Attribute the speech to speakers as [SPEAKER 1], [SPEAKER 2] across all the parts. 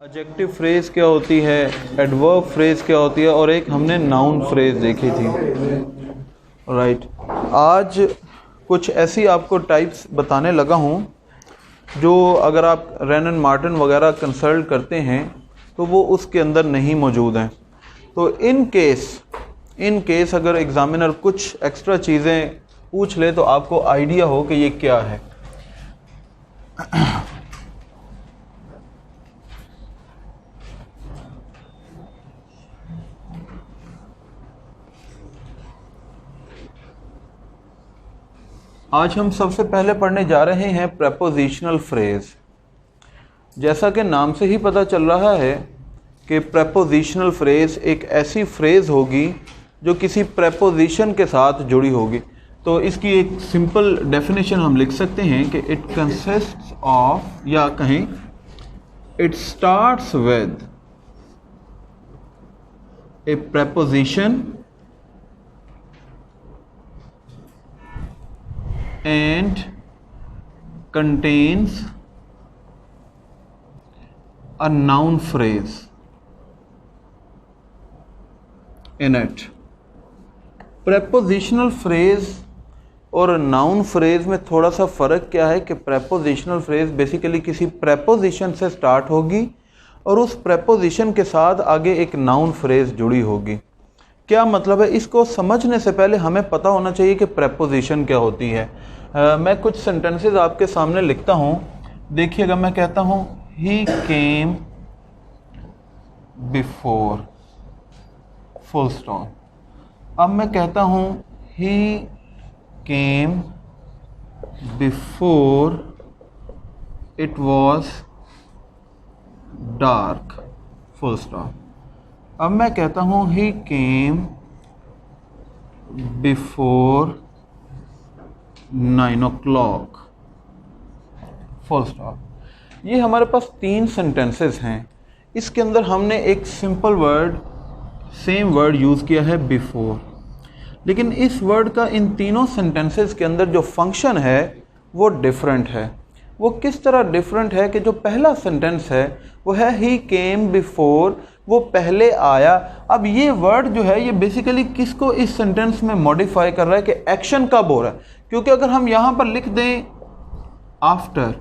[SPEAKER 1] Adjective phrase क्या होती है, एडवर्ब फ्रेज क्या होती है, और एक हमने नाउन फ्रेज देखी थी। राइट, आज कुछ ऐसी आपको टाइप्स बताने लगा हूँ जो अगर आप रैनन मार्टिन वगैरह कंसल्ट करते हैं तो वो उसके अंदर नहीं मौजूद हैं। तो इन केस अगर एग्जामिनर कुछ एक्स्ट्रा चीज़ें पूछ ले तो आपको आइडिया हो कि ये क्या है। आज हम सबसे पहले पढ़ने जा रहे हैं प्रेपोजिशनल फ्रेज। जैसा कि नाम से ही पता चल रहा है कि प्रेपोजिशनल फ्रेज एक ऐसी फ्रेज होगी जो किसी प्रेपोजिशन के साथ जुड़ी होगी। तो इसकी एक सिंपल डेफिनेशन हम लिख सकते हैं कि इट कंसिस्ट्स ऑफ, या कहें it starts with A preposition and contains a noun phrase in it। prepositional phrase और noun phrase में थोड़ा सा फ़र्क क्या है कि prepositional phrase बेसिकली किसी preposition से स्टार्ट होगी और उस preposition के साथ आगे एक noun phrase जुड़ी होगी। क्या मतलब है, इसको समझने से पहले हमें पता होना चाहिए कि प्रेपोजिशन क्या होती है। मैं कुछ सेंटेंसेस आपके सामने लिखता हूँ। देखिएगा, मैं कहता हूँ he came before, full stop. अब मैं कहता हूँ he came before it was dark, full stop. अब मैं कहता हूँ he came before 9 o'clock, full stop. ये हमारे पास 3 सेंटेंसेस हैं। इसके अंदर हमने एक simple word, same word use किया है बिफोर, लेकिन इस वर्ड का इन तीनों सेंटेंसेस के अंदर जो फंक्शन है वो डिफरेंट है। वो किस तरह डिफरेंट है कि जो पहला सेंटेंस है वो है ही केम बिफोर, वो पहले आया। अब ये वर्ड जो है ये बेसिकली किसको इस सेंटेंस में मॉडिफाई कर रहा है कि एक्शन कब हो रहा है। क्योंकि अगर हम यहाँ पर लिख दें आफ्टर,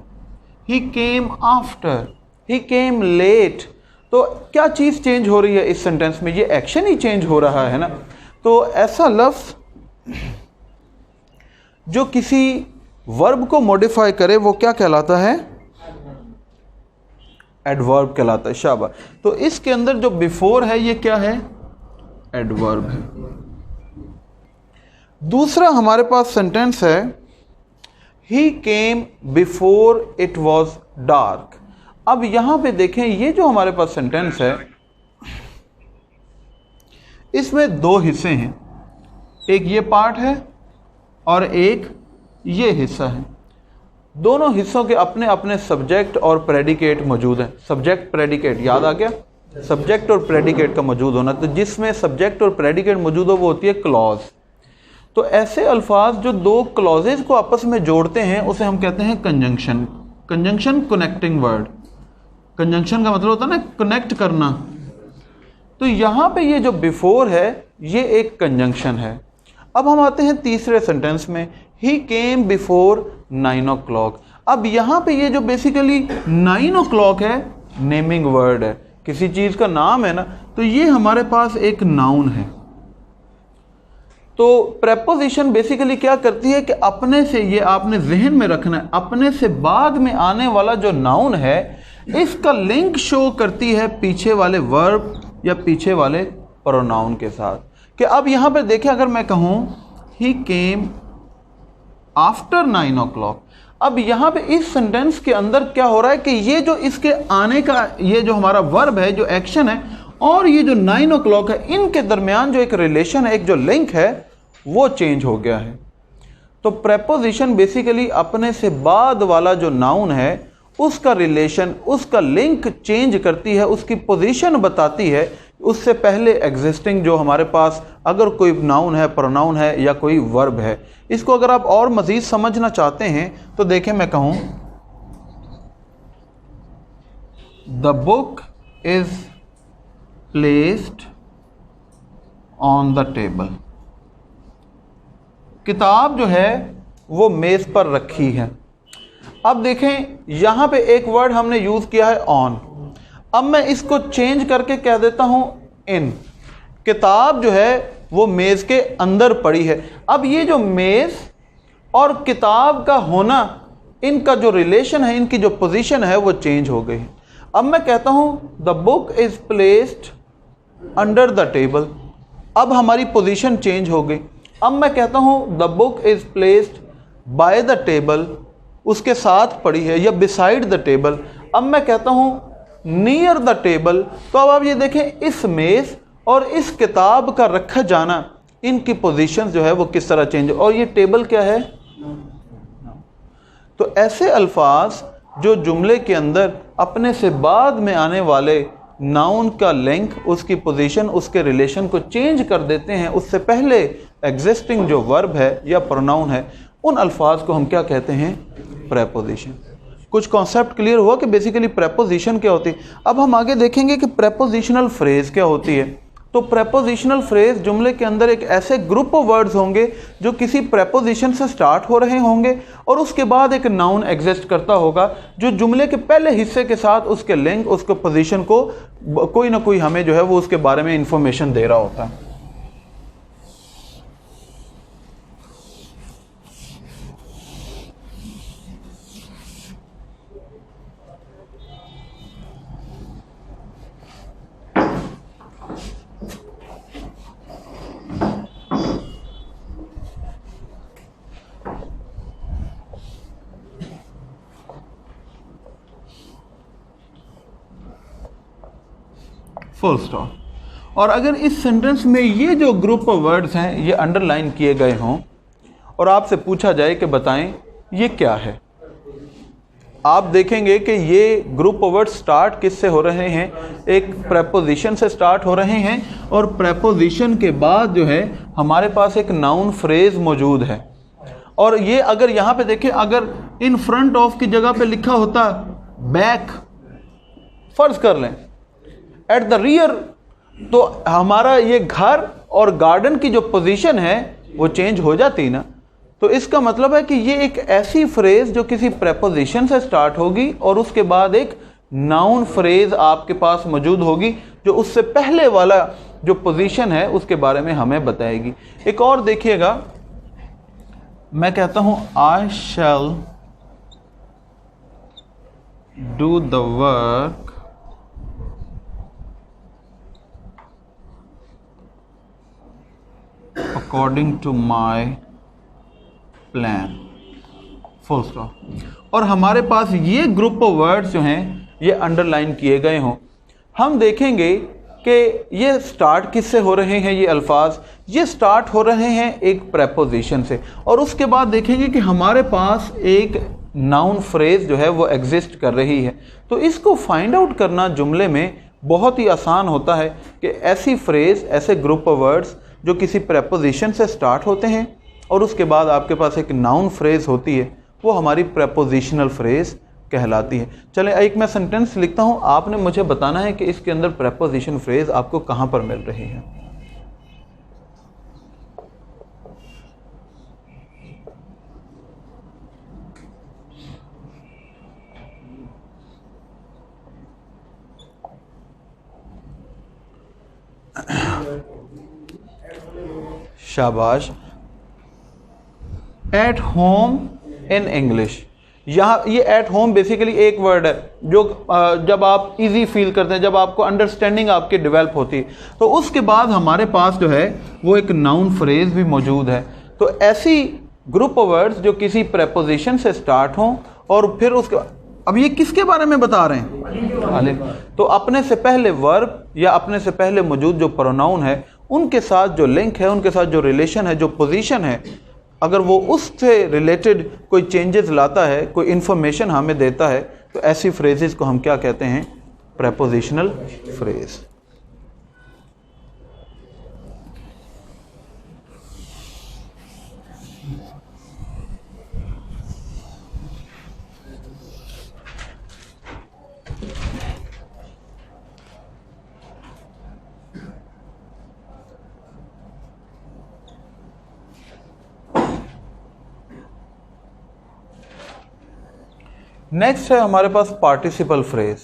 [SPEAKER 1] ही केम आफ्टर, ही केम लेट, तो क्या चीज़ चेंज हो रही है इस सेंटेंस में? ये एक्शन ही चेंज हो रहा है ना। तो ऐसा लफ्ज़ जो किसी वर्ब को मॉडिफाई करे वो क्या कहलाता है? एडवर्ब कहलाता है। शाबाश। तो इसके अंदर जो बिफोर है ये क्या है? एडवर्ब है। दूसरा हमारे पास सेंटेंस है he came before it was dark. अब यहां पे देखें, ये जो हमारे पास सेंटेंस है इसमें 2 हिस्से हैं, एक ये पार्ट है और एक ये हिस्सा है। दोनों हिस्सों के अपने अपने सब्जेक्ट और प्रेडिकेट मौजूद हैं। सब्जेक्ट प्रेडिकेट याद आ गया? सब्जेक्ट और प्रेडिकेट का मौजूद होना। तो जिसमें सब्जेक्ट और प्रेडिकेट मौजूद हो वो होती है क्लॉज। तो ऐसे अल्फाज जो 2 क्लॉजेज को आपस में जोड़ते हैं उसे हम कहते हैं conjunction. Conjunction connecting word. Conjunction का मतलब होता है ना कनेक्ट करना। तो यहाँ पे ये जो बिफोर है ये एक कंजंक्शन है। अब हम आते हैं तीसरे सेंटेंस में, ही केम बिफोर 9 o'clock। अब यहाँ पे ये जो बेसिकली 9 o'clock है नेमिंग वर्ड है, किसी चीज़ का नाम है ना, तो ये हमारे पास एक नाउन है। तो प्रेपोजिशन बेसिकली क्या करती है कि अपने से, ये आपने जहन में रखना है, अपने से बाद में आने वाला जो नाउन है इसका लिंक शो करती है पीछे वाले वर्ब या पीछे वाले प्रोनाउन के साथ। कि अब यहाँ पर देखें, अगर मैं कहूँ ही केम आफ्टर 9 o'clock, अब यहाँ पे इस सेंटेंस के अंदर क्या हो रहा है कि ये जो इसके आने का ये जो हमारा वर्ब है, जो एक्शन है, और ये जो 9 o'clock है, इनके दरमियान जो एक रिलेशन है, एक जो लिंक है, वो चेंज हो गया है। तो प्रेपोजिशन बेसिकली अपने से बाद वाला जो नाउन है उसका रिलेशन, उसका लिंक चेंज करती है, उसकी पोजीशन बताती है उससे पहले एग्जिस्टिंग जो हमारे पास अगर कोई नाउन है, प्रोनाउन है या कोई वर्ब है। इसको अगर आप और मज़ीद समझना चाहते हैं तो देखें, मैं कहूँ the book is placed on the table. किताब जो है वो मेज पर रखी है। अब देखें यहां पे एक वर्ड हमने यूज किया है ऑन। अब मैं इसको चेंज करके कह देता हूं इन। किताब जो है वो मेज के अंदर पड़ी है। अब ये जो मेज और किताब का होना, इनका जो रिलेशन है, इनकी जो पोजीशन है वो चेंज हो गई। अब मैं कहता हूं the book is placed under the table. अब हमारी पोजीशन चेंज हो गई। अब मैं कहता हूं the book is placed by the table, उसके साथ पड़ी है या बिसाइड द टेबल। अब मैं कहता हूं नियर द टेबल। तो अब आप ये देखें इस मेज और इस किताब का रखा जाना, इनकी पोजीशन जो है वो किस तरह चेंज। और ये टेबल क्या है? तो ऐसे अल्फाज जो जुमले के अंदर अपने से बाद में आने वाले नाउन का लिंक, उसकी पोजीशन, उसके रिलेशन को चेंज कर देते हैं, उससे पहले एग्जिस्टिंग जो वर्ब है या प्रोनाउन है, उन अल्फाज को हम क्या कहते हैं? प्रेपोजिशन। कुछ कॉन्सेप्ट क्लियर हुआ कि बेसिकली प्रेपोजिशन क्या होती है। अब हम आगे देखेंगे कि प्रेपोजिशनल फ्रेज क्या होती है। तो प्रेपोजिशनल फ्रेज जुमले के अंदर एक ऐसे ग्रुप ऑफ वर्ड्स होंगे जो किसी प्रेपोजिशन से स्टार्ट हो रहे होंगे और उसके बाद एक नाउन एग्जिस्ट करता होगा जो जुमले के पहले हिस्से के साथ उसके लिंक, उसके पोजीशन को कोई ना कोई हमें जो है वो उसके बारे में इंफॉर्मेशन दे रहा होता है। Full stop. और अगर इस सेंटेंस में ये जो ग्रुप ऑफ वर्ड्स हैं ये अंडरलाइन किए गए हों और आपसे पूछा जाए कि बताएं ये क्या है, आप देखेंगे कि ये ग्रुप ऑफ वर्ड्स स्टार्ट किससे हो रहे हैं? एक प्रेपोजिशन से स्टार्ट हो रहे हैं और प्रेपोजिशन के बाद जो है हमारे पास एक नाउन फ्रेज मौजूद है। और ये अगर यहाँ पे देखें, अगर इन फ्रंट ऑफ की जगह पे लिखा होता बैक, फर्ज कर लें एट द रियर, तो हमारा ये घर और गार्डन की जो पोजीशन है वो चेंज हो जाती ना। तो इसका मतलब है कि ये एक ऐसी फ्रेज जो किसी प्रेपोजिशन से स्टार्ट होगी और उसके बाद एक नाउन फ्रेज आपके पास मौजूद होगी जो उससे पहले वाला जो पोजीशन है उसके बारे में हमें बताएगी। एक और देखिएगा, मैं कहता हूं I shall do the work according to my plan, full stop. और हमारे पास ये ग्रुप ऑफ वर्ड्स जो हैं ये अंडरलाइन किए गए हों। हम देखेंगे कि ये स्टार्ट किससे हो रहे हैं, ये अल्फाज ये स्टार्ट हो रहे हैं एक प्रेपोजिशन से और उसके बाद देखेंगे कि हमारे पास एक नाउन फ्रेज जो है वो एग्जिस्ट कर रही है। तो इसको फाइंड आउट करना जुमले में बहुत ही आसान होता है कि ऐसी फ्रेज, ऐसे ग्रुप ऑफ वर्ड्स जो किसी प्रेपोजिशन से स्टार्ट होते हैं और उसके बाद आपके पास एक नाउन फ्रेज होती है, वो हमारी प्रेपोजिशनल फ्रेज कहलाती है। चलें एक मैं सेंटेंस लिखता हूं, आपने मुझे बताना है कि इसके अंदर प्रेपोजिशन फ्रेज आपको कहां पर मिल रही है। शाबाश। एट होम इन इंग्लिश, यहाँ ये एट होम बेसिकली एक वर्ड है जो जब आप इजी फील करते हैं, जब आपको अंडरस्टैंडिंग आपकी डेवलप होती है, तो उसके बाद हमारे पास जो है वो एक नाउन फ्रेज भी मौजूद है। तो ऐसी ग्रुप ऑफ वर्ड्स जो किसी प्रेपोजिशन से स्टार्ट हों और फिर उसके, अब ये किसके बारे में बता रहे हैं? तो अपने से पहले वर्ब या अपने से पहले मौजूद जो प्रोनाउन है उनके साथ जो लिंक है, उनके साथ जो रिलेशन है, जो पोजीशन है, अगर वो उससे रिलेटेड कोई चेंजेस लाता है, कोई इंफॉर्मेशन हमें देता है, तो ऐसी फ्रेजेस को हम क्या कहते हैं? Prepositional phrase. नेक्स्ट है हमारे past participle phrase.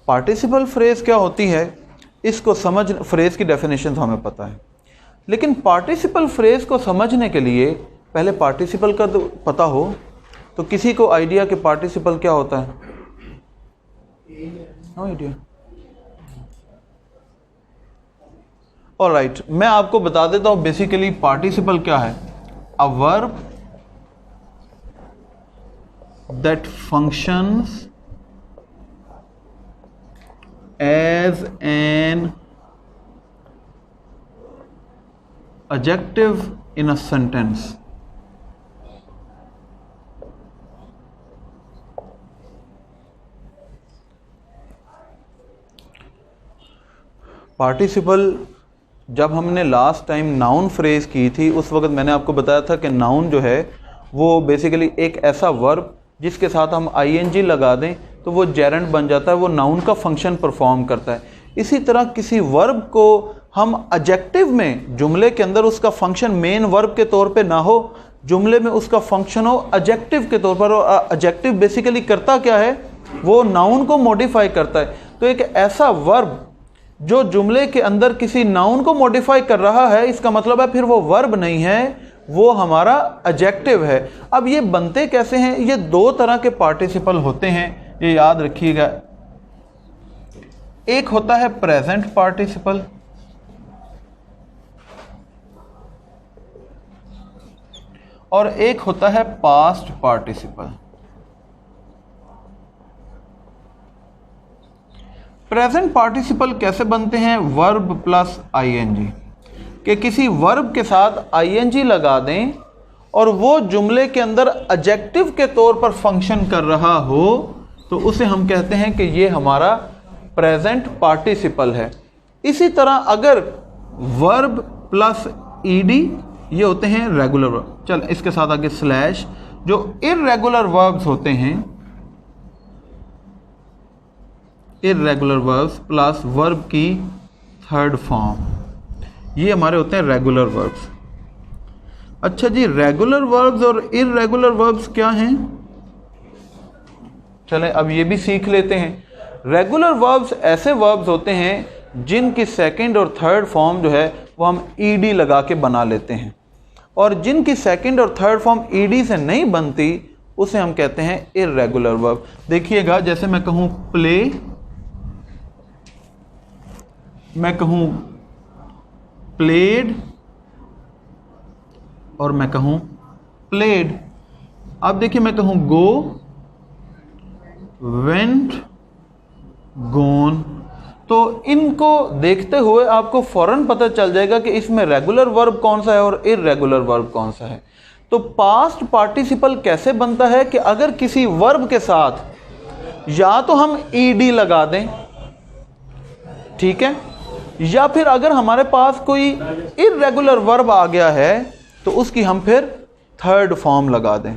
[SPEAKER 1] Participle phrase क्या होती है, इसको समझ, फ्रेज की डेफिनेशन तो हमें पता है, लेकिन पार्टिसिपल फ्रेज को समझने के लिए पहले पार्टिसिपल का तो पता हो। तो किसी को आइडिया कि पार्टिसिपल क्या होता है? No idea. ऑलराइट, मैं आपको बता देता हूं बेसिकली पार्टिसिपल क्या है। A verb that functions as an adjective in a sentence। Participle जब हमने लास्ट टाइम नाउन फ्रेज की थी उस वक्त मैंने आपको बताया था कि नाउन जो है वो बेसिकली एक ऐसा वर्ब जिसके साथ हम ing लगा दें तो वो जेरेंड बन जाता है, वो नाउन का फंक्शन परफॉर्म करता है। इसी तरह किसी वर्ब को हम एडजेक्टिव में जुमले के अंदर उसका फंक्शन मेन वर्ब के तौर पे ना हो, जुमले में उसका फंक्शन हो एडजेक्टिव के तौर पर। और एडजेक्टिव बेसिकली करता क्या है, वो नाउन को मॉडिफाई करता है। तो एक ऐसा वर्ब जो जुमले के अंदर किसी नाउन को मॉडिफाई कर रहा है, इसका मतलब है फिर वो वर्ब नहीं है, वो हमारा एडजेक्टिव है। अब ये बनते कैसे हैं? ये दो तरह के पार्टिसिपल होते हैं, ये याद रखिएगा। एक होता है प्रेजेंट पार्टिसिपल और एक होता है पास्ट पार्टिसिपल। प्रेजेंट पार्टिसिपल कैसे बनते हैं? वर्ब प्लस ing, कि किसी वर्ब के साथ ing लगा दें और वो जुमले के अंदर एडजेक्टिव के तौर पर फंक्शन कर रहा हो तो उसे हम कहते हैं कि ये हमारा प्रेजेंट पार्टिसिपल है। इसी तरह अगर वर्ब प्लस ed, ये होते हैं रेगुलर वर्ब। चल इसके साथ आगे स्लैश, जो इर्रेगुलर वर्ब्स होते हैं, इर्रेगुलर वर्ब्स प्लस वर्ब की थर्ड फॉर्म, ये हमारे होते हैं रेगुलर वर्ब्स। अच्छा जी, रेगुलर वर्ब्स और इर्रेगुलर वर्ब्स क्या हैं? चलें अब ये भी सीख लेते हैं। रेगुलर वर्ब्स ऐसे वर्ब्स होते हैं जिनकी सेकंड और थर्ड फॉर्म जो है वो हम ed लगा के बना लेते हैं, और जिनकी सेकंड और थर्ड फॉर्म ed से नहीं बनती उसे हम कहते हैं इर्रेगुलर वर्ब। देखिएगा, जैसे मैं कहूं प्ले, मैं कहूं प्लेड और मैं कहूं प्लेड। अब देखिए, मैं कहूं गो, वेंट, गोन, तो इनको देखते हुए आपको फौरन पता चल जाएगा कि इसमें रेगुलर वर्ब कौन सा है और इर्रेगुलर वर्ब कौन सा है। तो पास्ट पार्टिसिपल कैसे बनता है कि अगर किसी वर्ब के साथ या तो हम ed लगा दें, ठीक है, या फिर अगर हमारे पास कोई इर्रेगुलर वर्ब आ गया है तो उसकी हम फिर थर्ड फॉर्म लगा दें।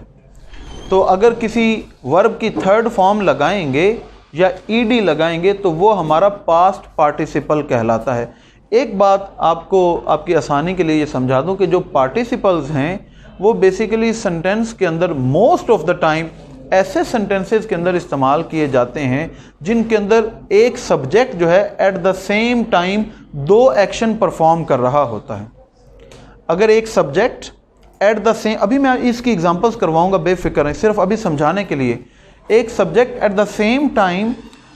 [SPEAKER 1] तो अगर किसी वर्ब की थर्ड फॉर्म लगाएंगे या ed लगाएंगे तो वो हमारा पास्ट पार्टिसिपल कहलाता है। एक बात आपको आपकी आसानी के लिए ये समझा दूं कि जो पार्टिसिपल्स हैं वो बेसिकली सेंटेंस के अंदर मोस्ट ऑफ द टाइम ऐसे सेंटेंसेस के अंदर इस्तेमाल किए जाते हैं जिनके अंदर एक सब्जेक्ट जो है एट द सेम टाइम दो एक्शन परफॉर्म कर रहा होता है। अगर एक सब्जेक्ट एट द सेम, अभी मैं इसकी एग्जांपल्स करवाऊंगा, बेफिक्र है, सिर्फ अभी समझाने के लिए। एक subject at the same time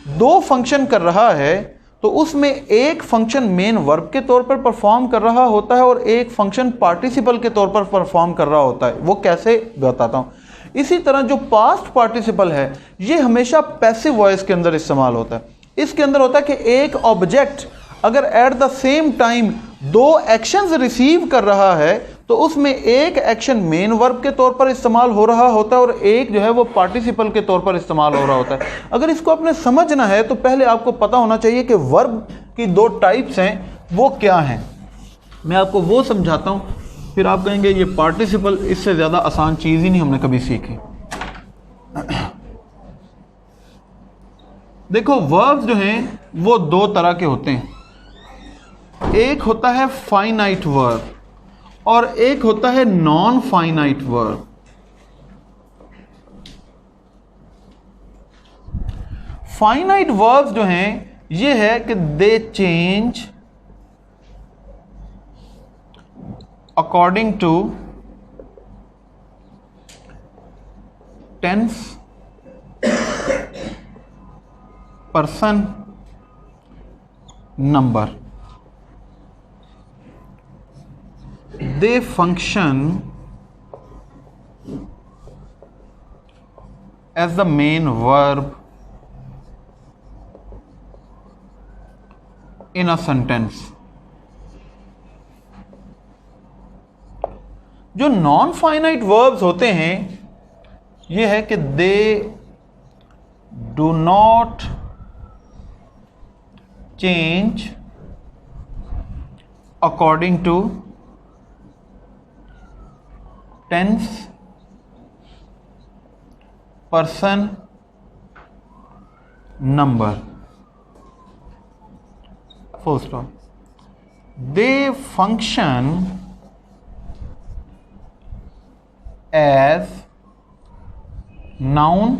[SPEAKER 1] दो फंक्शन कर रहा है तो उसमें एक फंक्शन मेन वर्ब के तौर पर परफॉर्म कर रहा होता है और एक फंक्शन पार्टिसिपल के तौर पर परफॉर्म कर रहा होता है। वो कैसे बताता हूँ। इसी तरह जो पास्ट पार्टिसिपल है ये हमेशा पैसिव वॉइस के अंदर इस्तेमाल होता है। इसके अंदर होता है कि एक ऑब्जेक्ट अगर एट द सेम टाइम दो एक्शंस रिसीव कर रहा है तो उसमें एक एक्शन मेन वर्ब के तौर पर इस्तेमाल हो रहा होता है और एक जो है वो पार्टिसिपल के तौर पर इस्तेमाल हो रहा होता है। अगर इसको आपने समझना है तो पहले आपको पता होना चाहिए कि वर्ब की दो टाइप्स हैं, वो क्या हैं। मैं आपको वो समझाता हूँ, फिर आप कहेंगे ये पार्टिसिपल, इससे ज़्यादा आसान चीज़ ही नहीं हमने कभी सीखी। देखो, वर्ब्स जो हैं वो दो तरह के होते हैं। एक होता है फाइनाइट वर्ब और एक होता है non finite verb. Finite verbs जो हैं ये है कि they change according to tense, person, number. They function as the main verb in a sentence. जो नॉन फाइनाइट वर्ब्स होते हैं ये है कि they do not change according to tense, person, number. Full stop. They function as noun,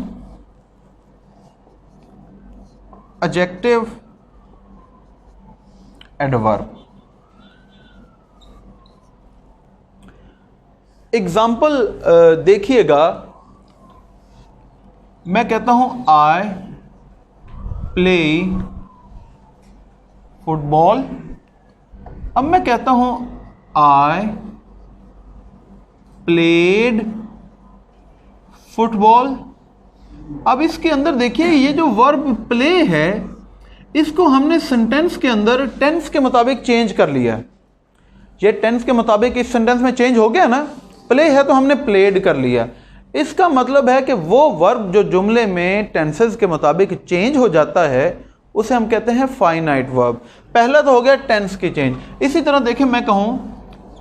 [SPEAKER 1] adjective, adverb. Example देखिएगा. मैं कहता हूं आई प्ले फुटबॉल. अब मैं कहता हूं आई प्लेड फुटबॉल. अब इसके अंदर देखिए ये जो वर्ब प्ले है इसको हमने सेंटेंस के अंदर टेंस के मुताबिक चेंज कर लिया. ये टेंस के मुताबिक इस सेंटेंस में चेंज हो गया ना. प्ले है तो हमने प्लेड कर लिया. इसका मतलब है कि वो वर्ब जो जुमले में टेंसेस के मुताबिक चेंज हो जाता है उसे हम कहते हैं फाइनाइट वर्ब. पहला तो हो गया टेंस की चेंज. इसी तरह देखिए मैं कहूं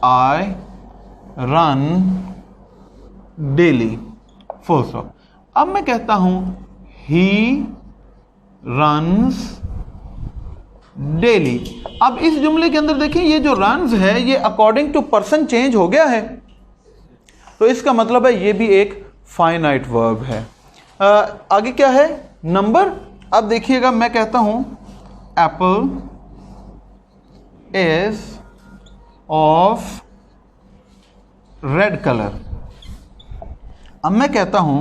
[SPEAKER 1] I run daily, full stop. अब मैं कहता हूं ही रन्स डेली. अब इस जुमले के अंदर देखिए ये जो रन्स है ये अकॉर्डिंग टू पर्सन चेंज हो गया है, तो इसका मतलब है ये भी एक फाइनाइट वर्ब है. आगे क्या है? नंबर. अब देखिएगा मैं कहता हूं apple is of red colour. अब मैं कहता हूं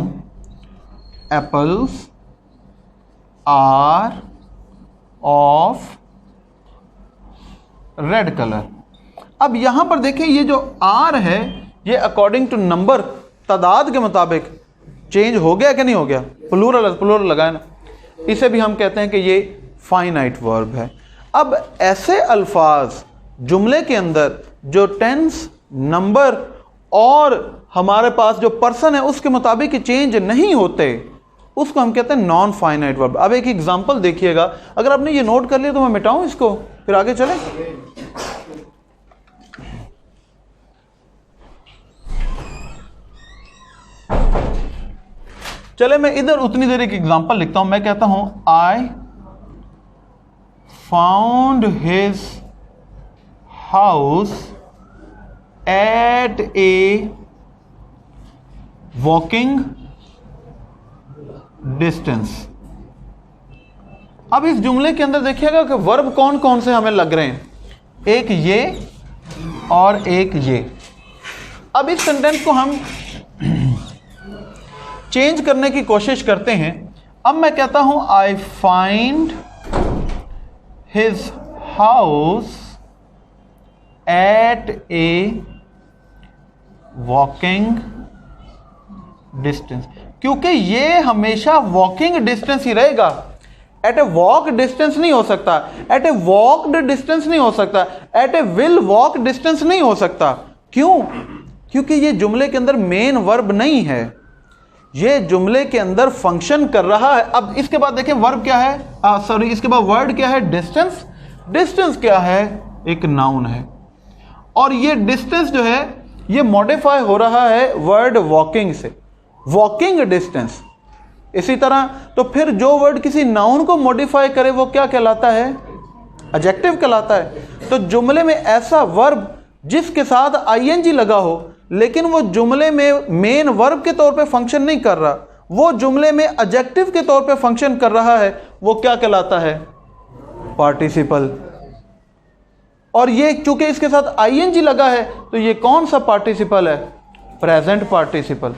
[SPEAKER 1] apples are of red colour. अब यहां पर देखिए ये जो आर है ये अकॉर्डिंग टू नंबर, तादाद के मुताबिक चेंज हो गया कि नहीं हो गया? प्लूरल लगाए ना. इसे भी हम कहते हैं कि ये फाइनाइट वर्ब है. अब ऐसे अल्फाज जुमले के अंदर जो टेंस, नंबर और हमारे पास जो पर्सन है उसके मुताबिक चेंज नहीं होते उसको हम कहते हैं नॉन फाइनाइट वर्ब. अब एक एग्जांपल देखिएगा. अगर आपने ये नोट कर लिया तो मैं मिटाऊं इसको फिर आगे चले. चले मैं इधर उतनी देर एक एग्जांपल लिखता हूं. मैं कहता हूं I found his house at a walking distance. अब इस जुमले के अंदर देखिएगा कि वर्ब कौन कौन से हमें लग रहे हैं. एक ये और एक ये. अब इस सेंटेंस को हम चेंज करने की कोशिश करते हैं. अब मैं कहता हूं I find his house at a walking distance. क्योंकि ये हमेशा वॉकिंग डिस्टेंस ही रहेगा. एट ए वॉक डिस्टेंस नहीं हो सकता, एट ए वॉक्ड डिस्टेंस नहीं हो सकता, at a will walk distance नहीं हो सकता. क्यों? क्योंकि ये जुमले के अंदर मेन वर्ब नहीं है, ये जुमले के अंदर फंक्शन कर रहा है. अब इसके बाद देखिए वर्ब क्या है, सॉरी इसके बाद वर्ड क्या है? डिस्टेंस. डिस्टेंस क्या है? एक नाउन है. और ये डिस्टेंस जो है ये मॉडिफाई हो रहा है वर्ड वॉकिंग से, वॉकिंग डिस्टेंस. इसी तरह तो फिर जो वर्ड किसी नाउन को मॉडिफाई करे वो क्या कहलाता है? एडजेक्टिव कहलाता है. तो जुमले में ऐसा वर्ब जिसके साथ आईएनजी लगा हो लेकिन वो जुमले में मेन वर्ब के तौर पे फंक्शन नहीं कर रहा वो जुमले में एडजेक्टिव के तौर पे फंक्शन कर रहा है, वो क्या कहलाता है? पार्टिसिपल। और ये चूंकि इसके साथ आईएनजी लगा है तो ये कौन सा पार्टिसिपल है? Present participle.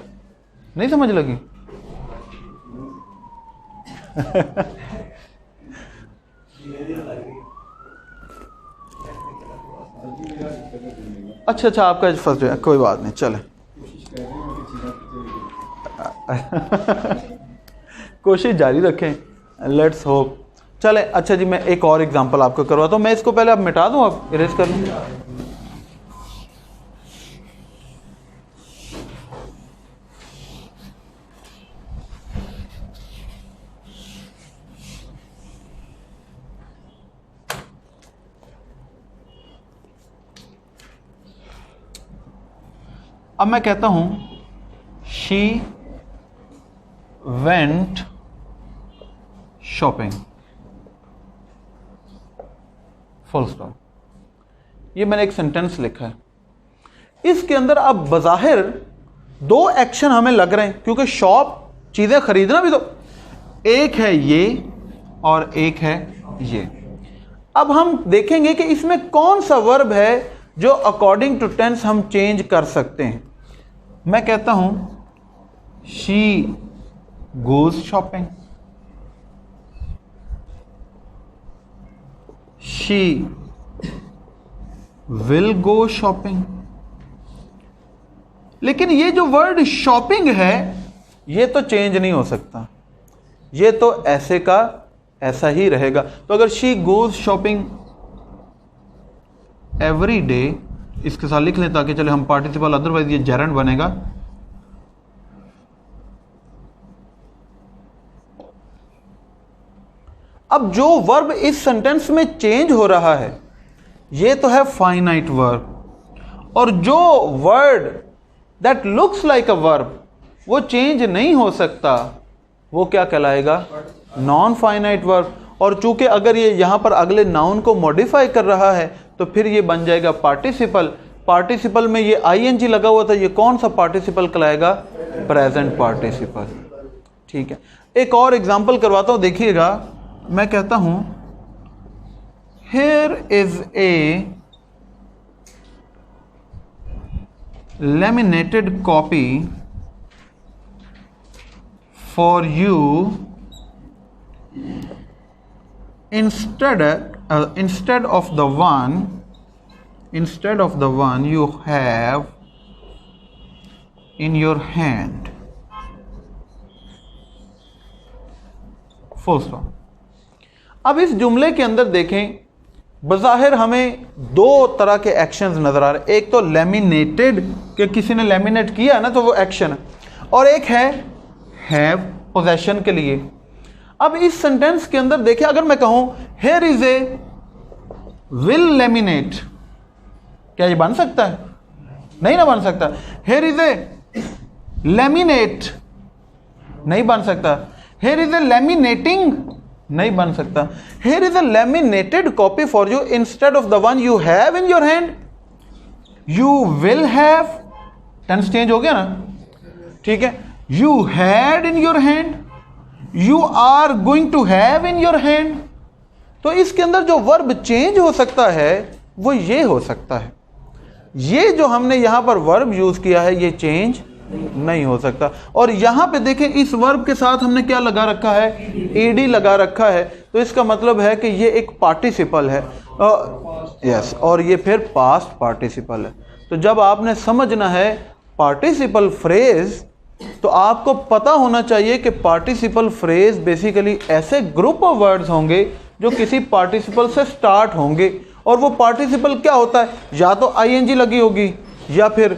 [SPEAKER 1] नहीं समझ लगी? अच्छा, आपका फर्स्ट है, कोई बात नहीं, चले। कोशिश जारी रखें, लेट्स होप। चले, अच्छा जी, मैं एक और एग्जांपल आपको करवाता हूँ। मैं इसको पहले आप मिटा दूँ, आप इरेज कर लूँ। अब मैं कहता हूं she went shopping, full stop. ये मैंने एक सेंटेंस लिखा है। इसके अंदर अब बज़ाहिर दो एक्शन हमें लग रहे हैं, क्योंकि शॉप चीजें खरीदना भी, तो एक है ये और एक है ये। अब हम देखेंगे कि इसमें कौन सा वर्ब है जो अकॉर्डिंग टू टेंस हम चेंज कर सकते हैं। मैं कहता हूं she goes shopping, she will go shopping. लेकिन ये जो वर्ड शॉपिंग है ये तो चेंज नहीं हो सकता, ये तो ऐसे का ऐसा ही रहेगा। तो अगर she goes shopping every day, इसके साथ लिख लें ताकि चले हम पार्टिसिपल, अदरवाइज ये जेरेंड बनेगा। अब जो वर्ब इस सेंटेंस में चेंज हो रहा है ये तो है फाइनाइट वर्ब, और जो word that looks like a verb वो चेंज नहीं हो सकता, वो क्या कहलाएगा? Non finite verb. और चूंकि अगर ये यहां पर अगले नाउन को मॉडिफाई कर रहा है तो फिर ये बन जाएगा पार्टिसिपल। पार्टिसिपल में ये आईएनजी लगा हुआ था, ये कौन सा पार्टिसिपल कहलाएगा? Present participle. ठीक है, एक और एग्जांपल करवाता हूं, देखिएगा। मैं कहता हूं here is a laminated copy for you instead of the one you have in your hand, full stop। अब इस जुमले के अंदर देखें, बज़ाहिर हमें दो तरह के एक्शंस नजर आ रहे। एक तो लेमिनेटेड, कि किसी ने लेमिनेट किया है ना तो वो एक्शन है, और एक है हैव, पोजेशन के लिए। अब इस सेंटेंस के अंदर देखिए, अगर मैं कहूं here is A will laminate, क्या ये बन सकता है? नहीं ना बन सकता। हियर इज ए लेमिनेट, नहीं बन सकता। हियर इज ए लेमिनेटिंग, नहीं बन सकता। Here is a laminated copy for you instead of the one you have in your hand, you will have, tense change हो गया ना, ठीक है। You had in your hand, you are going to have in your hand. तो इसके अंदर जो verb change हो सकता है वो ये हो सकता है। ये जो हमने यहां पर वर्ब यूज किया है ये चेंज नहीं हो सकता। और यहां पे देखें, इस वर्ब के साथ हमने क्या लगा रखा है? ईडी लगा रखा है। तो इसका मतलब है कि ये एक पार्टिसिपल है, यस, और ये फिर पास्ट पार्टिसिपल है। तो जब आपने समझना है पार्टिसिपल फ्रेज, तो आपको पता होना चाहिए कि पार्टिसिपल फ्रेज बेसिकली ऐसे ग्रुप ऑफ वर्ड्स होंगे जो किसी पार्टिसिपल से स्टार्ट होंगे। और वो पार्टिसिपल क्या होता है? या तो आईएनजी लगी होगी या फिर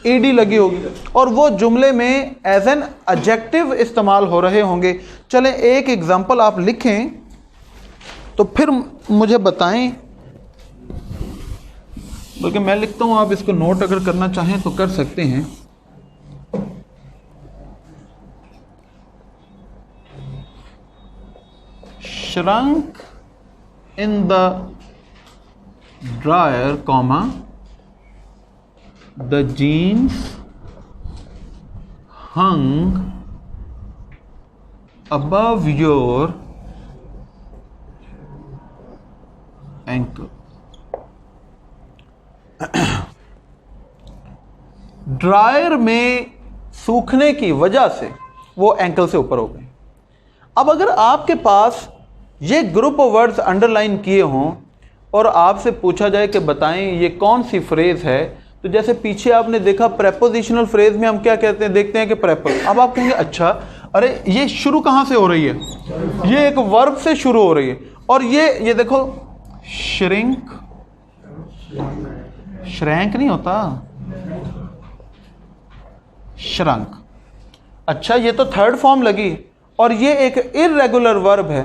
[SPEAKER 1] ईडी लगी होगी, और वो जुमले में एज एन एडजेक्टिव इस्तेमाल हो रहे होंगे। चलें एक एग्जांपल आप लिखें तो फिर मुझे बताएं, बल्कि मैं लिखता हूं, आप इसको नोट अगर करना चाहें तो कर सकते हैं। Shrunk in the dryer, comma, the jeans hung above your ankle. Dryer में सूखने की वजह से वो एंकल से ऊपर हो गए। अब अगर आपके पास ये ग्रुप ऑफ वर्ड्स अंडरलाइन किए हों और आपसे पूछा जाए कि बताएं ये कौन सी फ्रेज है, तो जैसे पीछे आपने देखा प्रेपोजिशनल फ्रेज में हम क्या कहते हैं, देखते हैं कि प्रेपोज। अब आप कहेंगे अच्छा अरे ये शुरू कहाँ से हो रही है, ये एक वर्ब से शुरू हो रही है। और ये देखो श्रिंक, श्रैंक नहीं होता, श्रंक। अच्छा ये तो थर्ड फॉर्म लगी और ये एक इर्रेगुलर वर्ब है,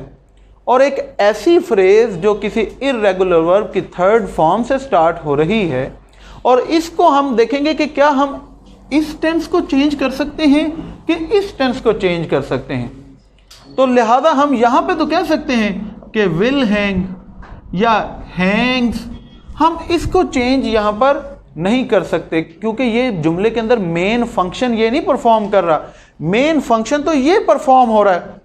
[SPEAKER 1] और एक ऐसी फ्रेज जो किसी इर्रेगुलर वर्ब की थर्ड फॉर्म से स्टार्ट हो रही है, और इसको हम देखेंगे कि क्या हम इस टेंस को चेंज कर सकते हैं कि इस टेंस को चेंज कर सकते हैं। तो लिहाजा हम यहां पे तो कह सकते हैं कि विल हैंग या हैंग्स, हम इसको चेंज यहां पर नहीं कर सकते क्योंकि ये जुमले के अंदर मेन फंक्शन ये नहीं परफॉर्म कर रहा, मेन फंक्शन तो ये परफॉर्म हो रहा है।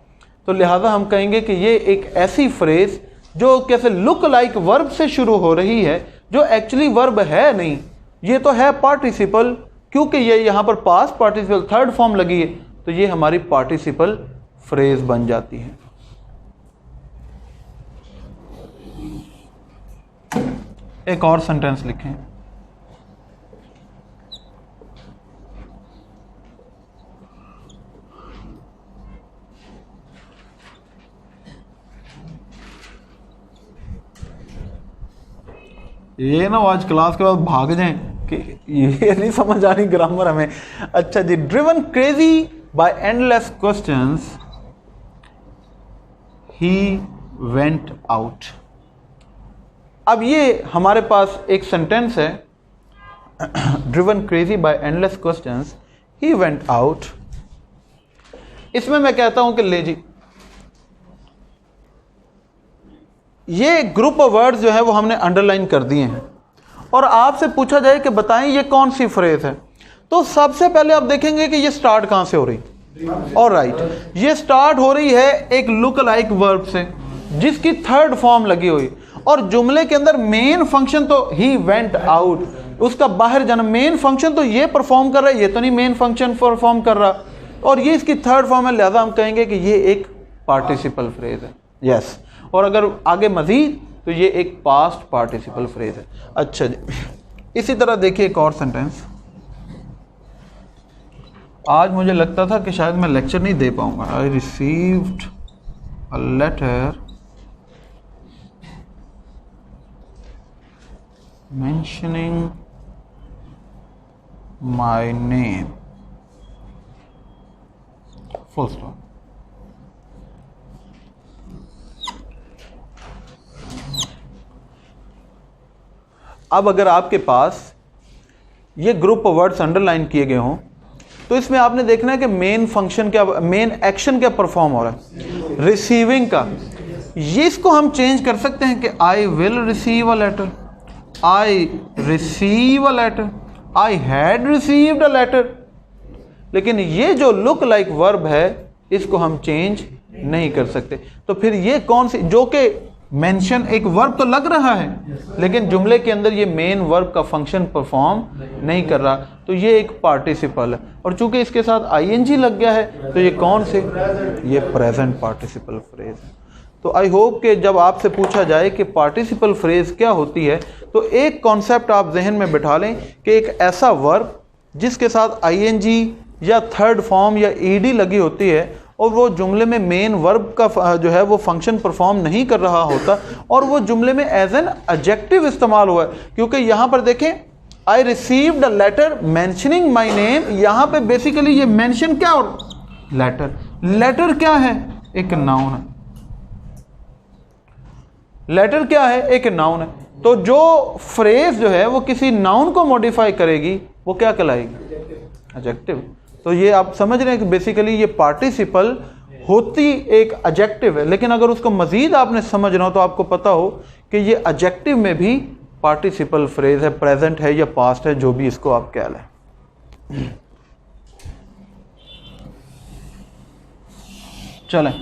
[SPEAKER 1] तो लिहाजा हम कहेंगे कि ये एक ऐसी फ्रेज जो कैसे लुक लाइक वर्ब से शुरू हो रही है, जो एक्चुअली वर्ब है नहीं, ये तो है पार्टिसिपल, क्योंकि ये यहां पर पास्ट पार्टिसिपल थर्ड फॉर्म लगी है, तो ये हमारी पार्टिसिपल फ्रेज बन जाती है। एक और सेंटेंस लिखें। ये ना आज क्लास के बाद भाग जाएं कि ये नहीं समझ आ रही ग्रामर हमें। अच्छा जी, driven crazy by endless questions he went out. अब ये हमारे पास एक सेंटेंस है, driven crazy by endless questions he went out. इसमें मैं कहता हूं कि ले जी, ये ग्रुप ऑफ वर्ड्स जो है वो हमने अंडरलाइन कर दिए हैं, और आपसे पूछा जाए कि बताएं ये कौन सी फ्रेज है, तो सबसे पहले आप देखेंगे कि ये स्टार्ट कहां से हो रही। और राइट, ये स्टार्ट हो रही है एक लुक लाइक वर्ब से जिसकी थर्ड फॉर्म लगी हुई, और जुमले के अंदर मेन फंक्शन तो ही वेंट आउट, उसका बाहर जाना, मेन फंक्शन तो ये परफॉर्म कर रहा है, ये तो नहीं मेन फंक्शन परफॉर्म कर रहा, और ये इसकी थर्ड फॉर्म है, लिहाजा हम कहेंगे कि ये एक पार्टिसिपल फ्रेज है। यस, और अगर आगे मजीद तो ये एक पास्ट पार्टिसिपल फ्रेज है। अच्छा जी, इसी तरह देखिए एक और सेंटेंस। आज मुझे लगता था कि शायद मैं लेक्चर नहीं दे पाऊंगा। I received a letter mentioning my name, full stop. अब अगर आपके पास ये ग्रुप ऑफ वर्ड्स अंडरलाइन किए गए हों, तो इसमें आपने देखना है कि मेन फंक्शन क्या, मेन एक्शन क्या परफॉर्म हो रहा है, रिसीविंग का। ये इसको हम चेंज कर सकते हैं कि I will receive a letter, I receive a letter, I had received a letter. लेकिन ये जो लुक लाइक वर्ब है इसको हम चेंज नहीं कर सकते। तो फिर ये कौन सी, जो कि मेंशन एक वर्ब तो लग रहा है लेकिन जुमले के अंदर ये मेन वर्ब का फंक्शन परफॉर्म नहीं कर रहा, तो ये एक पार्टिसिपल है, और चूंकि इसके साथ आईएनजी लग गया है तो ये कौन से, ये प्रेजेंट पार्टिसिपल फ्रेज है। तो आई होप कि जब आपसे पूछा जाए कि पार्टिसिपल फ्रेज क्या होती है, तो एक कॉन्सेप्ट आप जहन में बिठा लें कि एक ऐसा वर्ब जिसके साथ आईएनजी या थर्ड फॉर्म या ईडी लगी होती है, और वो जुमले में मेन वर्ब का जो है वो फंक्शन परफॉर्म नहीं कर रहा होता, और वो जुमले में एज एन एडजेक्टिव इस्तेमाल हुआ है। क्योंकि यहाँ पर देखें, I received a letter mentioning my name, यहाँ पे बेसिकली ये मेंशन क्या, और लेटर, लेटर क्या है, एक नाउन है। लेटर क्या है, एक नाउन है। तो जो फ्रेज जो है वो किसी नाउन को मॉडिफाई करेगी वो क्या कहलाएगी, एडजेक्टिव। तो ये आप समझ रहे हैं कि बेसिकली ये पार्टिसिपल होती एक एडजेक्टिव है, लेकिन अगर उसको मजीद आपने समझना हो तो आपको पता हो कि ये एडजेक्टिव में भी पार्टिसिपल फ्रेज है, प्रेजेंट है या पास्ट है, जो भी इसको आप कह लें। चलें,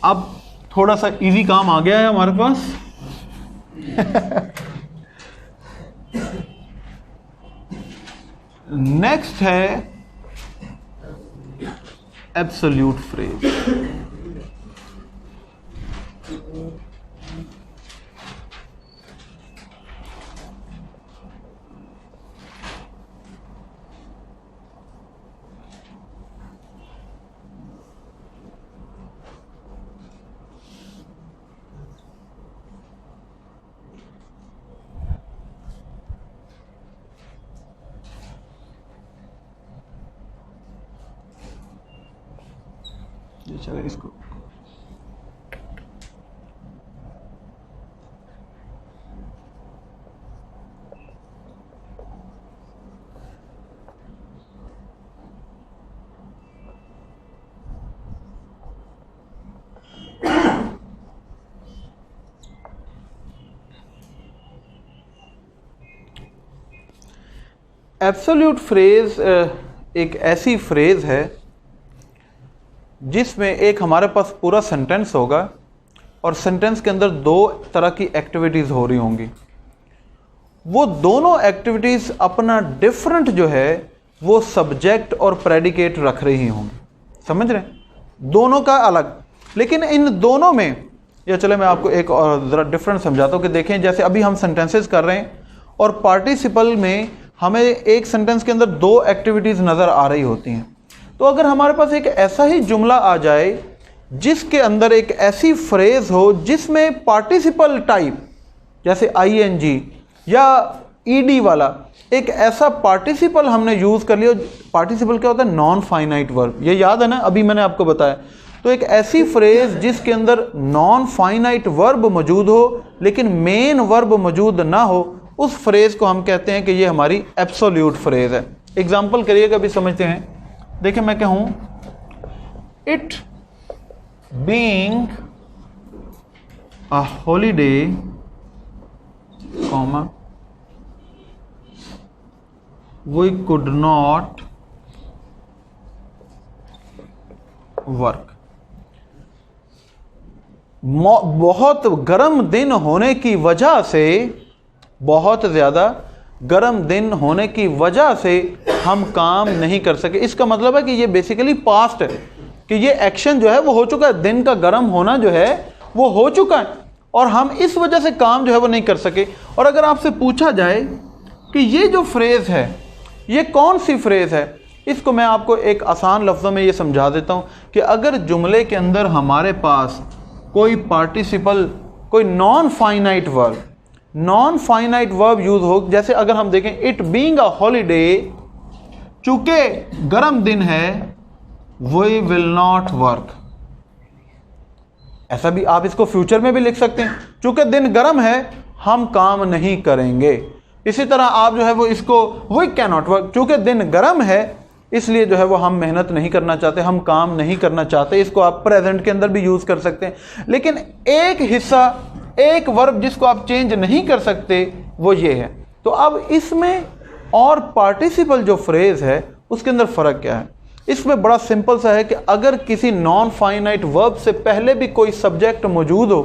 [SPEAKER 1] अब थोड़ा सा इजी काम आ गया है हमारे पास। नेक्स्ट है एब्सोल्यूट फ्रेज। चलो इसको एब्सोल्यूट फ्रेज एक ऐसी फ्रेज है जिसमें एक हमारे पास पूरा सेंटेंस होगा और सेंटेंस के अंदर दो तरह की एक्टिविटीज़ हो रही होंगी। वो दोनों एक्टिविटीज़ अपना डिफरेंट जो है वो सब्जेक्ट और प्रेडिकेट रख रही होंगी। समझ रहे हैं? दोनों का अलग, लेकिन इन दोनों में, या चले मैं आपको एक और ज़रा डिफरेंट समझाता हूँ कि देखें, जैसे अभी हम सेंटेंसेस कर रहे हैं और पार्टिसिपल में हमें एक सेंटेंस के अंदर दो एक्टिविटीज़ नज़र आ रही होती हैं। तो अगर हमारे पास एक ऐसा ही जुमला आ जाए जिसके अंदर एक ऐसी फ्रेज हो जिसमें पार्टिसिपल टाइप जैसे आईएनजी या ईडी वाला एक ऐसा पार्टिसिपल हमने यूज़ कर लिया। पार्टिसिपल क्या होता है? नॉन फाइनाइट वर्ब, ये याद है ना, अभी मैंने आपको बताया। तो एक ऐसी फ्रेज जिसके अंदर नॉन फाइनाइट वर्ब मौजूद हो लेकिन मेन वर्ब मौजूद ना हो, उस फ्रेज को हम कहते हैं कि ये हमारी एब्सोल्यूट फ्रेज है। एग्जाम्पल करिएगा, अभी समझते हैं। देखिए मैं कहूं it being a holiday comma we could not work. बहुत गर्म दिन होने की वजह से, बहुत ज़्यादा गर्म दिन होने की वजह से हम काम नहीं कर सके। इसका मतलब है कि ये बेसिकली पास्ट है, कि ये एक्शन जो है वो हो चुका है, दिन का गर्म होना जो है वो हो चुका है और हम इस वजह से काम जो है वो नहीं कर सके। और अगर आपसे पूछा जाए कि ये जो फ्रेज़ है ये कौन सी फ्रेज़ है, इसको मैं आपको एक आसान लफ्ज़ों में ये समझा देता हूँ कि अगर जुमले के अंदर हमारे पास कोई पार्टिसिपल, कोई नॉन फाइनाइट वर्ब यूज हो, जैसे अगर हम देखें इट बीइंग अ हॉलीडे, चूंकि गर्म दिन है, वी विल नॉट वर्क। ऐसा भी आप इसको फ्यूचर में भी लिख सकते हैं, चूंकि दिन गर्म है हम काम नहीं करेंगे। इसी तरह आप जो है वो इसको वी कैन नॉट वर्क, चूंकि दिन गर्म है इसलिए जो है वो हम मेहनत नहीं करना चाहते, हम काम नहीं करना चाहते। इसको आप प्रेजेंट के अंदर भी यूज कर सकते हैं। लेकिन एक हिस्सा, एक वर्ब जिसको आप चेंज नहीं कर सकते वो ये है। तो अब इसमें और पार्टिसिपल जो फ्रेज है उसके अंदर फ़र्क क्या है? इसमें बड़ा सिंपल सा है कि अगर किसी नॉन फाइनाइट वर्ब से पहले भी कोई सब्जेक्ट मौजूद हो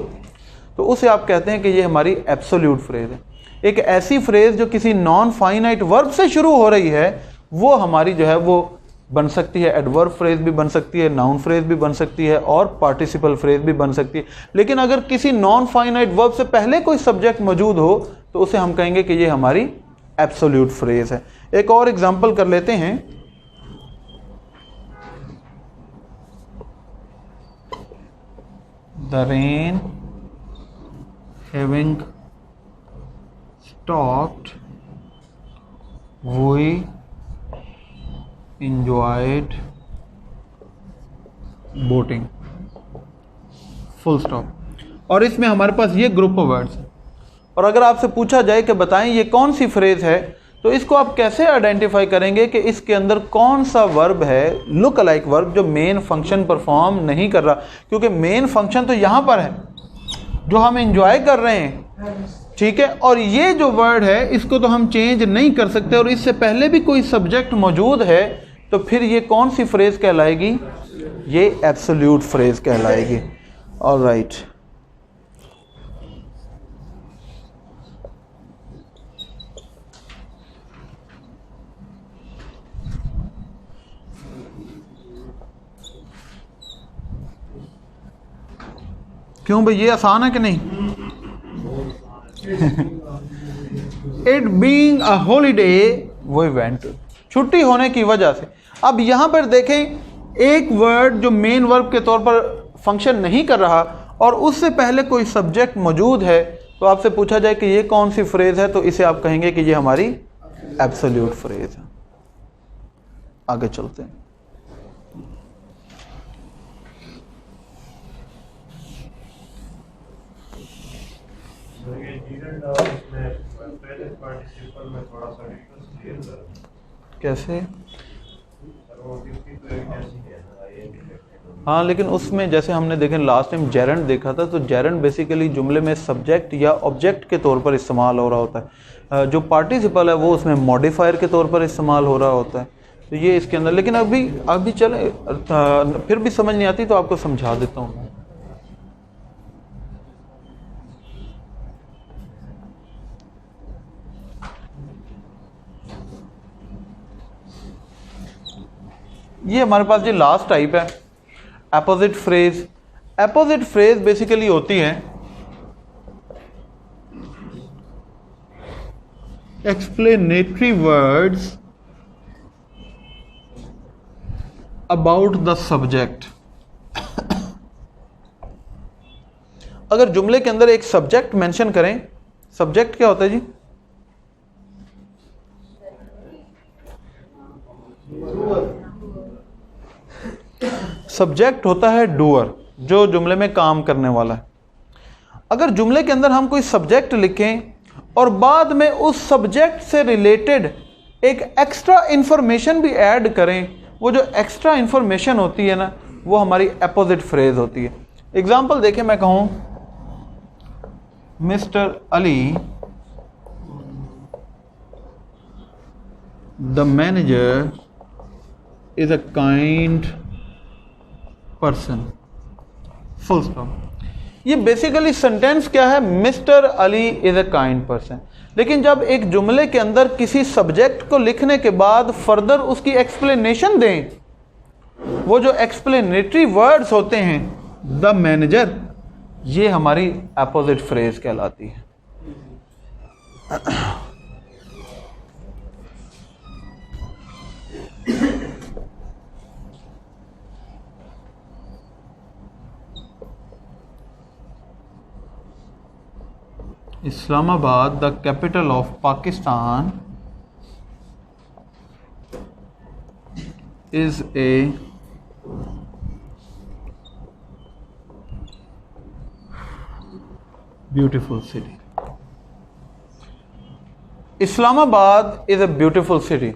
[SPEAKER 1] तो उसे आप कहते हैं कि ये हमारी एब्सोल्यूट फ्रेज है। एक ऐसी फ्रेज जो किसी नॉन फाइनाइट वर्ब से शुरू हो रही है वो हमारी जो है वो बन सकती है एडवर्ब फ्रेज भी बन सकती है, नाउन फ्रेज भी बन सकती है और पार्टिसिपल फ्रेज भी बन सकती है। लेकिन अगर किसी नॉन फाइनाइट वर्ब से पहले कोई सब्जेक्ट मौजूद हो तो उसे हम कहेंगे कि ये हमारी एब्सोल्यूट फ्रेज है। एक और एग्जांपल कर लेते हैं। The rain having stopped, we enjoyed boating, full stop. और इसमें हमारे पास ये ग्रुप ऑफ वर्ड्स है। और अगर आपसे पूछा जाए कि बताएं ये कौन सी फ्रेज है, तो इसको आप कैसे आइडेंटिफाई करेंगे कि इसके अंदर कौन सा वर्ब है, लुक अलाइक वर्ब, जो मेन फंक्शन परफॉर्म नहीं कर रहा। क्योंकि मेन फंक्शन तो यहाँ पर है जो हम एंजॉय कर रहे हैं, ठीक है। और ये जो वर्ड है इसको तो हम चेंज नहीं कर सकते और इससे पहले भी कोई सब्जेक्ट मौजूद है, तो फिर ये कौन सी फ्रेज कहलाएगी? ये एब्सोल्यूट फ्रेज कहलाएगी। ऑलराइट, क्यों भाई, ये आसान है कि नहीं? इट बीइंग अ हॉलीडे वो इवेंट, छुट्टी होने की वजह से। अब यहां पर देखें, एक वर्ड जो मेन वर्ब के तौर पर फंक्शन नहीं कर रहा और उससे पहले कोई सब्जेक्ट मौजूद है, तो आपसे पूछा जाए कि ये कौन सी फ्रेज है, तो इसे आप कहेंगे कि ये हमारी एब्सोल्यूट फ्रेज है। आगे चलते हैं। कैसे? हाँ, लेकिन उसमें जैसे हमने देखें लास्ट टाइम जेरेंट देखा था, तो जेरेंट बेसिकली जुमले में सब्जेक्ट या ऑब्जेक्ट के तौर पर इस्तेमाल हो रहा होता है। जो पार्टिसिपल है वो उसमें मॉडिफायर के तौर पर इस्तेमाल हो रहा होता है। तो ये इसके अंदर, लेकिन अभी चले, फिर भी समझ नहीं आती तो आपको समझा देता हूँ। ये हमारे पास जो लास्ट टाइप है opposite phrase. Opposite phrase basically होती है explanatory words about the subject. अगर जुमले के अंदर एक सब्जेक्ट मेंशन करें, सब्जेक्ट क्या होता है जी? सब्जेक्ट होता है डूअर, जो जुमले में काम करने वाला है। अगर जुमले के अंदर हम कोई सब्जेक्ट लिखें और बाद में उस सब्जेक्ट से रिलेटेड एक एक्स्ट्रा इंफॉर्मेशन भी ऐड करें, वो जो एक्स्ट्रा इंफॉर्मेशन होती है ना, वो हमारी अपोजिट फ्रेज होती है। एग्जाम्पल देखें, मैं कहूं mister Ali the manager is a kind person, full stop. ये बेसिकली सेंटेंस क्या है? Mister Ali is a kind person. लेकिन जब एक जुमले के अंदर किसी सब्जेक्ट को लिखने के बाद फर्दर उसकी एक्सप्लेनेशन दें, वो जो एक्सप्लेनेटरी वर्ड्स होते हैं, द मैनेजर, ये हमारी अपोजिट फ्रेज कहलाती है। Islamabad, the capital of Pakistan, is a beautiful city. Islamabad is a beautiful city.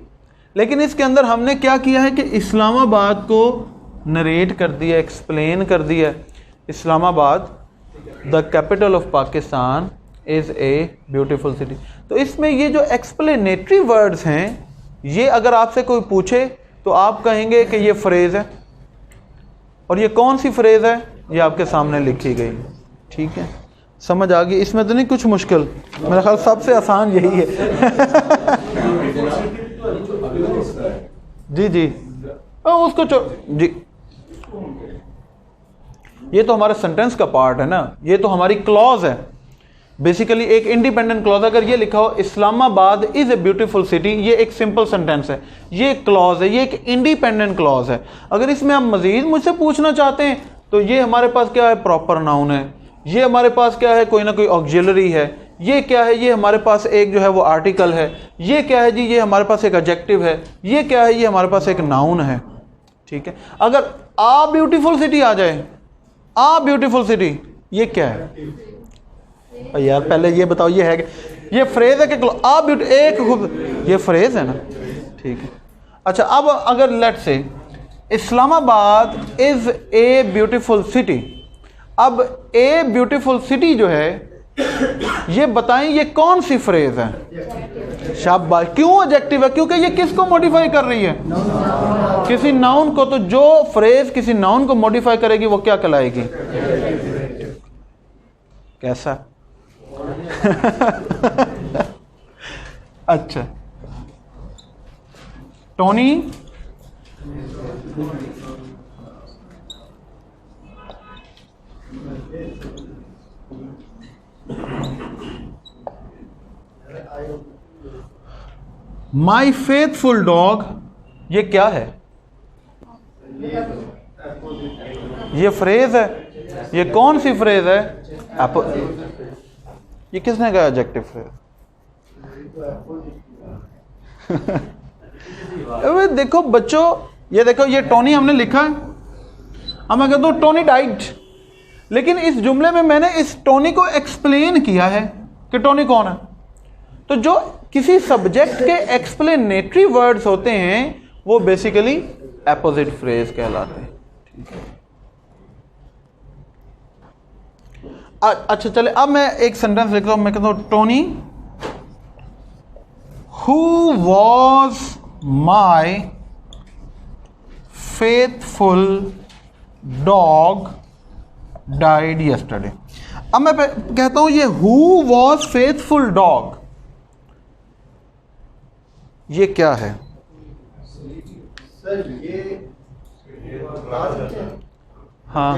[SPEAKER 1] लेकिन इसके अंदर हमने क्या किया है कि इस्लामाबाद को नरेट कर दिया, एक्सप्लेन कर दिया। Islamabad the capital of Pakistan is a beautiful city. तो इसमें ये जो एक्सप्लेनेटरी वर्ड्स हैं, ये अगर आपसे कोई पूछे तो आप कहेंगे कि ये फ्रेज है। और ये कौन सी फ्रेज है? ये आपके सामने लिखी गई। ठीक है, समझ आ गई? इसमें तो नहीं कुछ मुश्किल, मेरा ख्याल सबसे आसान यही है। जी जी, उसको जी, ये तो हमारे सेंटेंस का पार्ट है ना, ये तो हमारी क्लॉज है। बेसिकली एक इंडिपेंडेंट क्लॉज, अगर ये लिखा हो Islamabad is a beautiful city, ये एक सिंपल सेंटेंस है, ये क्लॉज है, ये एक इंडिपेंडेंट क्लॉज है। अगर इसमें आप मजीद मुझसे पूछना चाहते हैं तो ये हमारे पास क्या है? प्रॉपर नाउन है। ये हमारे पास क्या है? कोई ना कोई ऑक्सिलरी है। ये क्या है? ये हमारे पास एक जो है वो आर्टिकल है। ये क्या है जी? ये हमारे पास एक एडजेक्टिव है। ये क्या है? ये हमारे पास एक नाउन है। ठीक है, अगर आ ब्यूटीफुल सिटी आ जाए, आ ब्यूटीफुल सिटी, ये क्या है यार? पहले ये बताओ, ये है कि ये फ्रेज है कि आ ब्यूटी, एक खूब, ये फ्रेज है ना। ठीक है, अच्छा, अब अगर let's say Islamabad is a beautiful city, अब ए ब्यूटीफुल सिटी जो है ये बताएं ये कौन सी फ्रेज है? शाबाश। क्यों एडजेक्टिव है? क्योंकि ये किसको मॉडिफाई कर रही है? किसी नाउन को। तो जो फ्रेज किसी नाउन को मॉडिफाई करेगी वो क्या कहलाएगी? कैसा? अच्छा, टोनी माई फेथफुल डॉग, ये क्या है? ये फ्रेज है। ये कौन सी फ्रेज है? ये किसने कहा एडजेक्टिव फ्रेज? देखो बच्चों, ये देखो, ये टोनी हमने लिखा है। अब मैं कहता हूं टोनी डाइड, लेकिन इस जुमले में मैंने इस टोनी को एक्सप्लेन किया है कि टोनी कौन है। तो जो किसी सब्जेक्ट के एक्सप्लेनेटरी वर्ड्स होते हैं वो बेसिकली एपोजिट फ्रेज कहलाते हैं। ठीक है, अच्छा चले, अब मैं एक सेंटेंस लिखता हूं। मैं कहता हूं Tony who was my faithful dog died yesterday. अब मैं कहता हूं ये हु वॉज फेथफुल डॉग, ये क्या है?
[SPEAKER 2] सर ये
[SPEAKER 1] हाँ,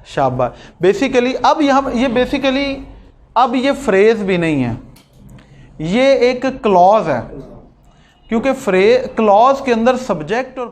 [SPEAKER 1] शाबाश। बेसिकली अब यहाँ ये बेसिकली अब ये फ्रेज भी नहीं है, ये एक क्लॉज है, क्योंकि क्लॉज के अंदर सब्जेक्ट और